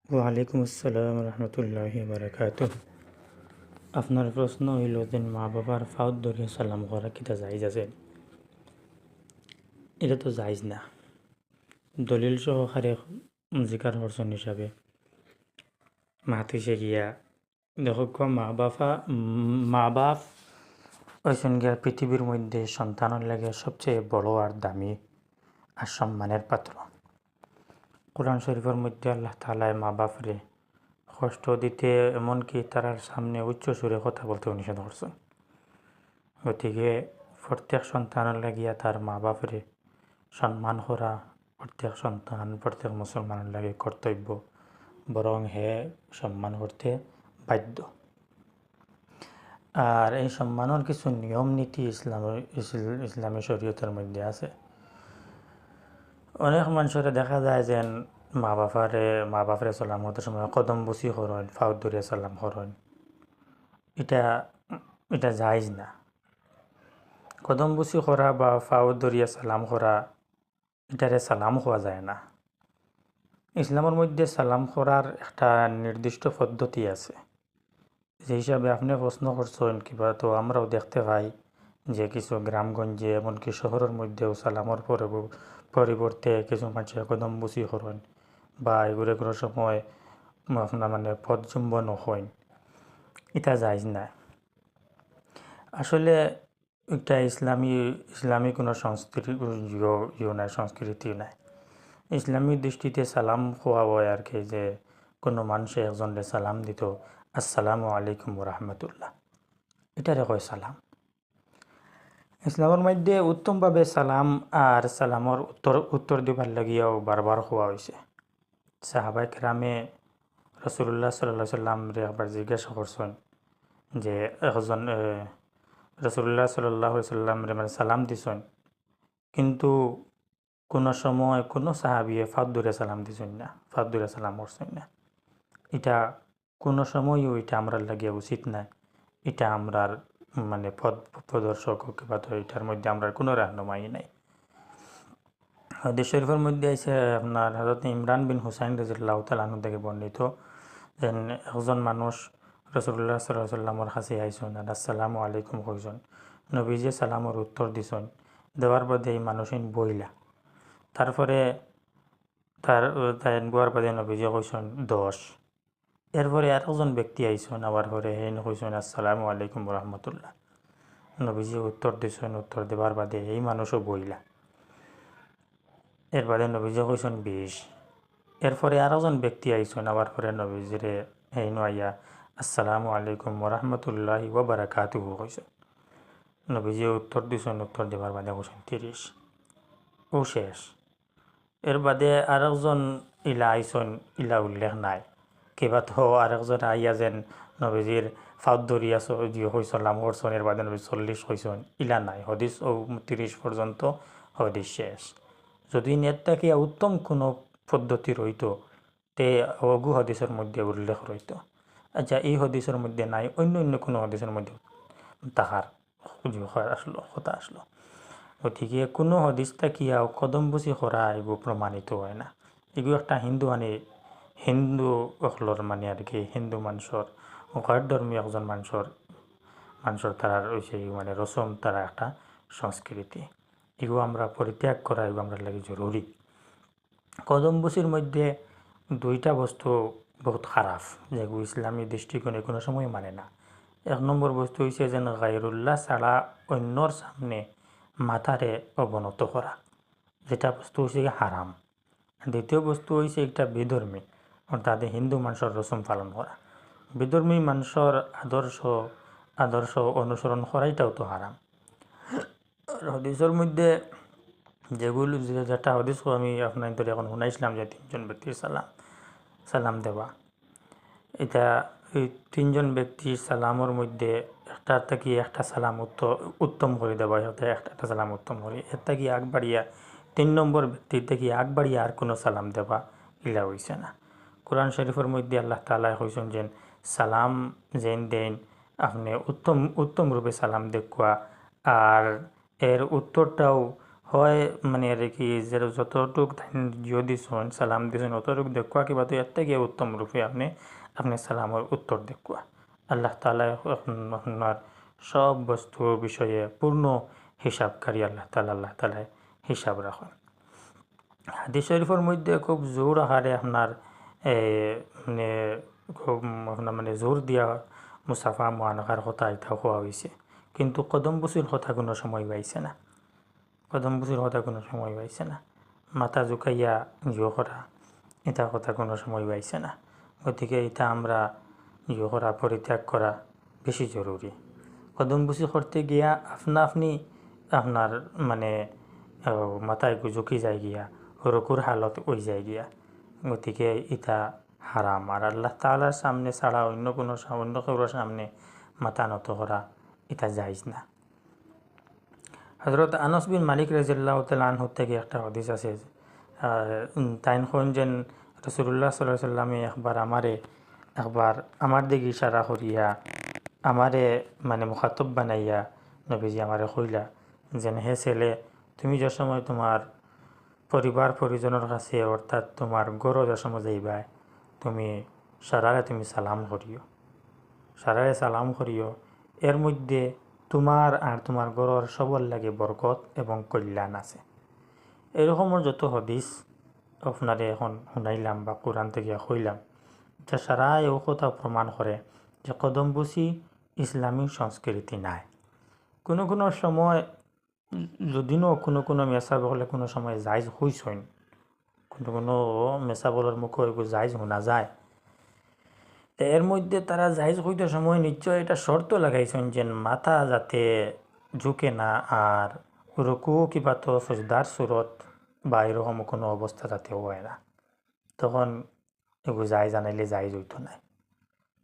ওয়ালাইকুম আসসালাম রহমতুল্লাহি বারাকাতুহ। আপনার প্রশ্ন হইল যে মা বাবার ফাউদ ধরিয়া সালাম করা কিতা জায়েজ আছে? এটা তো জায়েজ না। দলিল সহকারে জিকার হরসন হিসাবে মাতিছে গিয়া দেখো মা বাপ হয়েছেন গিয়া পৃথিবীর মধ্যে সন্তানের লাগে সবচেয়ে বড় আর দামি আর সম্মানের পাত্র। কোরআন শরীফের মধ্যে আল্লাহ তাআলা মা বাপরে কষ্ট দিতে এমনকি তারার সামনে উচ্চ সুরে কথা বলতেও নিষেধ করছেন। গতিকে প্রত্যেক সন্তানের লাগিয়া তার মা বাপরে সম্মান করা প্রত্যেক সন্তান প্রত্যেক মুসলমানের লাগে কর্তব্য, বরং হে সম্মান করতে বাধ্য। আর এই সম্মানের কিছু নিয়ম নীতি ইসলামী শরীয়তের মধ্যে আছে। অনেক মানুষের দেখা যায় যে মা বাপরে সালাম হতে সময় কদম বুসি করেন, ফাউদ ধরিয়া সালাম করেন। এটা এটা জায়েজ না। কদম বুসি করা বা ফাউদ ধরিয়া সালাম করা এটারে সালাম হওয়া যায় না। ইসলামের মধ্যে সালাম করার একটা নির্দিষ্ট পদ্ধতি আছে। যে হিসাবে আপনি প্রশ্ন করছেন কিবা, তো আমরাও দেখতে পাই যে কিছু গ্রামগঞ্জে এমনকি শহরের মধ্যেও সালামর পরিবর্তে কিছু মানুষ কদম বুসি করেন বা এগুলো কোনো সময় আপনার পদ চুম্বন হয়। এটা জায়েজ না। আসলে এটা ইসলামী কোনো সংস্কৃতিও নাই। ইসলামী দৃষ্টিতে সালাম হওয়া হয় আর কি, যে কোনো মানুষে একজনকে সালাম দিত, আসসালামু আলাইকুম রহমতুল্লাহ, এটারে কয় সালাম। ইসলামের মধ্যে উত্তমভাবে সালাম আর সালামর উত্তর দিবার লাগিয়াও বারবার হওয়া হয়েছে। সাহাবায়ে কেরামে রাসূলুল্লাহ সাল্লাল্লাহু আলাইহি সাল্লাম রে আবার জিজ্ঞাসা করছেন যে একজন রাসূলুল্লাহ সাল্লাল্লাহু আলাইহি সাল্লাম রে সালাম দিছেন, কিন্তু কোনো সময় কোনো সাহাবিয়ে ফাঁদ ধরে সালাম দিছেন না, ফাঁদ ধরে সালাম করছেন না। এটা কোনো সময়ও এটা আমরা লাগিয়ে উচিত না। এটা আমরার পদ প্রদর্শক কিংবা তো এটার মধ্যে আমরা কোনো রাহনুমাই নাই। হাদিস শরীফের মধ্যে আছে আপনার হযরত ইমরান বিন হুসাইন রাদিয়াল্লাহু তাআলা আনহু থেকে বর্ণিত যে একজন মানুষ রাসূলুল্লাহ সাল্লাল্লাহু আলাইহি ওয়াসাল্লামের কাছে আইসেন আর আসসালামু আলাইকুম কইছেন। নবীজি সালামের উত্তর দিছেন, দেওয়ার বাদে এই মানুষিন বইলা। তারপরে তার গোয়ার বাদে নবীজি কইছেন 10। এরপরে আরেকজন ব্যক্তি আইসেন, আবার পরে হেন কইছেন আসসালামু আলাইকুম রহমতুল্লাহ। নবীজি উত্তর দিছেন, উত্তর দেবার বাদে এই মানুষও বইলা। এর বাদে নবীজি কইছেন 20। এরপরে আরেকজন ব্যক্তি আইসেন, আবার পরে নবীজিরে হেন আইয়া আসসালামু আলাইকুম রহমতুল্লাহি ওয়া বারাকাতুহু কইছেন। নবীজি উত্তর দিছেন, উত্তর দেবার বাদে কইছেন 30। ও শেষ। এর বাদে আরেকজন ইলা আইসন, ইলা উল্লেখ নাই। কিবা তো আরেকজন আইয়া যেন নবীজির ফাউদ ধরিয়া হইসলাম করছেন, এর বাদে নবী 40 হইসন, ইলা নাই। হদিস ও 30 পর্যন্ত হদিস শেষ। যদি নেট থাকিয়া উত্তম কোনো পদ্ধতি রইত তে অগু হদিসের মধ্যে উল্লেখ রইত। আচ্ছা, এই হদিসের মধ্যে নাই, অন্য কোনো হদিসের মধ্যে তাহার কথা আসলো। গতিকে কোনো হদিস থাকিয়াও কদম বুঝি করা এগুলো প্রমাণিত হয় না। এগুলো একটা হিন্দু অকলর আর কি, হিন্দু মানুষের গৈর ধর্মীয় একজন মানুষের তারার হয়েছে রসম, তারা একটা সংস্কৃতি। এগুলো আমরা পরিত্যাগ করা এগুলো আমরা লাগে জরুরি। কদম বুসির মধ্যে দুইটা বস্তু বহুত খারাপ, যেগুলো ইসলামী দৃষ্টিকোণে কোনো সময় মানে না। এক নম্বর বস্তু হয়েছে যেন গায়রুল্লাহ ছাড়া অন্যর সামনে মাথারে অবনত করা, যেটা বস্তু হয়েছে হারাম। দ্বিতীয় বস্তু হয়েছে একটা বিধর্মী, অর্থাৎ হিন্দু মানুষের রসম পালন করা। বিধর্মী মানুষের আদর্শ অনুসরণ করাইটাও তো হারাম। আর হদিসের মধ্যে যেটা হদিস আমি আপনার এখন শুনাইছিলাম যে 3জন ব্যক্তির সালাম দেওয়া, এটা এই 3জন ব্যক্তির সালামের মধ্যে একটার থেকে একটা সালাম উত্তম করে দেওয়া, হতে একটা সালাম উত্তম করে, এর থেকে আগ বাড়িয়া 3 নম্বর ব্যক্তির থেকে আগ বাড়িয়া আর কোনো সালাম দেওয়া ইলা হইছে না। কোরআন শরীফের মধ্যে আল্লাহ তাআলা কইছেন যে সালাম যেন দেন আপনি উত্তম রূপে সালাম দেখুয়া, আর এর উত্তরটাও হয় মানে আর কি যে যতটুক জিও দিছেন সালাম দিছেন অতটুক দেখুয়া কিবা তো এর গিয়ে উত্তম রূপে আপনি সালামের উত্তর দেখুয়া। আল্লাহ তাআলা আপনার সব বস্তুর বিষয়ে পূর্ণ হিসাবকারী আল্লাহ তাআলা হিসাব রাখেন। হাদিস শরীফের মধ্যে খুব জোর আকারে আপনার মানে খুব আপনার মানে জোর দিয়া মুসাফা মুআনাকার কথা এটা হওয়া হয়েছে, কিন্তু কদম বসির কথা কোনো সময় পাইছে না। কদম বসির কথা কোনো সময় পাইছে না। মাথা জুকাইয়া ইয়ে করা এটা কথা কোনো সময় পাইছে না। গতিকে এটা আমরা ইয়ে করা পরিত্যাগ করা বেশি জরুরি। কদম বসি করতে গিয়া আপনি আপনার মানে মাথায় ঝুঁকি যায় গিয়া রকুর হালত ওই যায় গিয়া। গতিকে এটা হারাম। আর আল্লাহ তাআলার সামনে ছাড়া অন্য কারোর সামনে মাথা নত করা এটা জায়েজ না। হযরত আনাস বিন মালিক রাদিয়াল্লাহু তাআলা আনহু থেকে একটা হাদিস আছে, তাইন কোন যেন রাসূলুল্লাহ সাল্লাল্লাহু আলাইহি সাল্লামে একবার আমার দিকে ইশারা করিয়া আমারে মানে মুখাতব বানাইয়া নবীজি আমারে কইলা যেন হে ছেলে, তুমি যে সময় তোমার পরিবার পরিজনের কাছে অর্থাৎ তোমার গরো যে সময় যাইবা তুমি তুমি সালাম করিও। এর মধ্যে তোমার আর তোমার গরর সবর লাগে বরকত এবং কল্যাণ আছে। এরকমের যত হাদিস আপনারে এখন শুনাইলাম বা কোরআন থেকে কইলাম, যা সারা এও কথা প্রমাণ করে যে কদমবুসি ইসলামী সংস্কৃতি নাই। কোনো সময় যদিও কোনো মেসা বলে কোনো সময় জায়জ হইসইন, কোনো মেসা বলার মুখে এগুলো জায়জ শোনা যায়। এর মধ্যে তারা জায়জ হইতে সময় নিশ্চয় এটা শর্ত লাগাইছেন যে মাথা যাতে ঝুঁকে না, আর রুকু কিবা তো সজদার সুরত বা এরকম কোনো অবস্থা যাতে হয় না, তখন এগুলো যায় জানাইলে জায়জ হইতো না।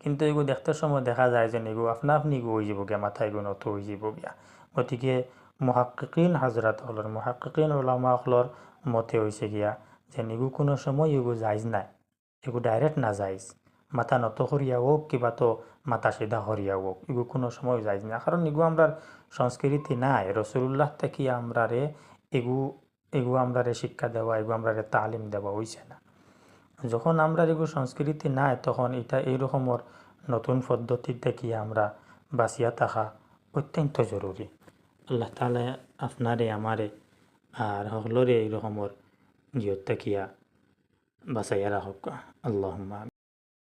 কিন্তু এগুলো দেখতে সময় দেখা যায় যে এগুলো আপনি এগু হয়ে যাব গিয়া, মাথা এগুলো নত হয়ে যাব গিয়া। গতিকে মুহাক্কিকিন হাজরাত হলর মুহাক্কিকিন ওলামা হলর মতে হয়েছে গিয়া যে এগু কোনো সময় এগু জায়জ নাই, এগু ডাইরেক্ট না জায়জ। মাথা নত করিয়া হোক কিবা তো মাথা সিধা করিয়া হোক এগু কোনো সময় জায়জ না, কারণ এগু আমরার সংস্কৃতি নাই। রসুল্লাহ থেকে আমরারে এগু আমরারে শিক্ষা দেওয়া, এগু আমরারে তালিম দেওয়া হয়েছে না। যখন আমরা এগুলো সংস্কৃতি নাই তখন এটা এইরকমের নতুন পদ্ধতি দেখিয়ে আমরা বাঁচিয়া থাকা অত্যন্ত জরুরি। আল্লাহ তাআলা আপনারে আমারে আর সকলরে এইরকমের জিয়ত দেখিয়া বাঁচাইয়া রাখক। আল্লাহুম্মা আমিন।